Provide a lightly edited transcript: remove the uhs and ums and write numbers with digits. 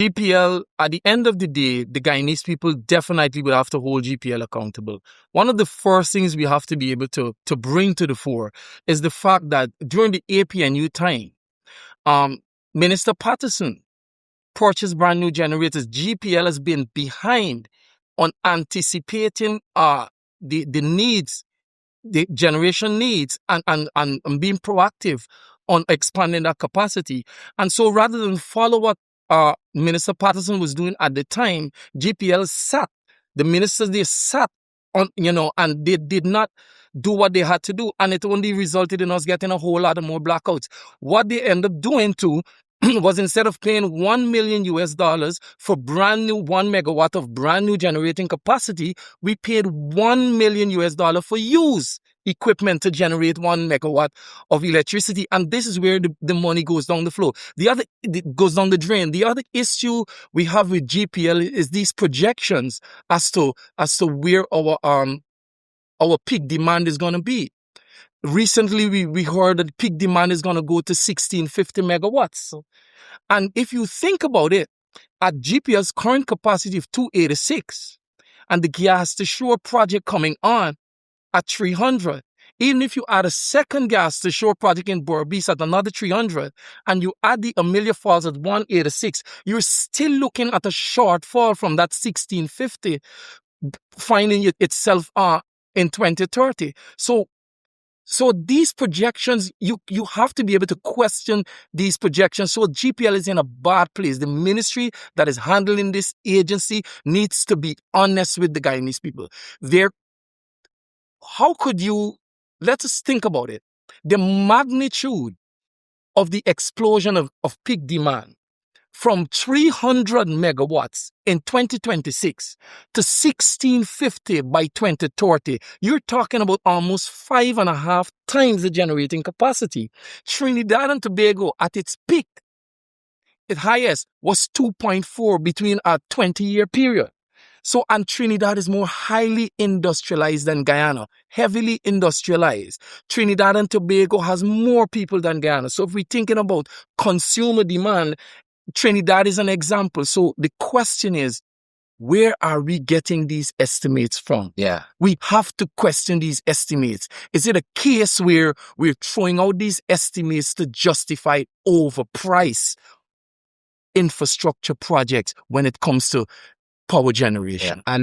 GPL, at the end of the day, the Guyanese people definitely will have to hold GPL accountable. One of the first things we have to be able to bring to the fore is the fact that during the APNU time, Minister Patterson purchased brand new generators. GPL has been behind on anticipating the needs, the generation needs, and being proactive on expanding that capacity. And so rather than follow what Minister Patterson was doing at the time, GPL sat. The ministers, they sat on, and they did not do what they had to do. And it only resulted in us getting a whole lot of more blackouts. What they end up doing too was, instead of paying $1 million for brand new 1 megawatt of brand new generating capacity, we paid $1 million for used equipment to generate 1 megawatt of electricity. And this is where the money goes down the flow. It goes down the drain. The other issue we have with GPL is these projections as to where our peak demand is going to be. Recently, we heard that peak demand is going to go to 1650 megawatts. And if you think about it, at GPL's current capacity of 286, and the gas to shore project coming on at 300, even if you add a second gas to shore project in Berbice at another 300, and you add the Amelia Falls at 186, you're still looking at a shortfall from that 1650 finding itself in 2030. So these projections, you have to be able to question these projections. So GPL is in a bad place. The ministry that is handling this agency needs to be honest with the Guyanese people. How could you, let us think about it. The magnitude of the explosion of peak demand from 300 megawatts in 2026 to 1650 by 2030, you're talking about almost 5.5 times the generating capacity. Trinidad and Tobago, at its peak, its highest, was 2.4 between a 20-year period. So, and Trinidad is more highly industrialized than Guyana, heavily industrialized. Trinidad and Tobago has more people than Guyana. So if we're thinking about consumer demand, Trinidad is an example. So the question is, where are we getting these estimates from? Yeah. We have to question these estimates. Is it a case where we're throwing out these estimates to justify overpriced infrastructure projects when it comes to power generation? Yeah. And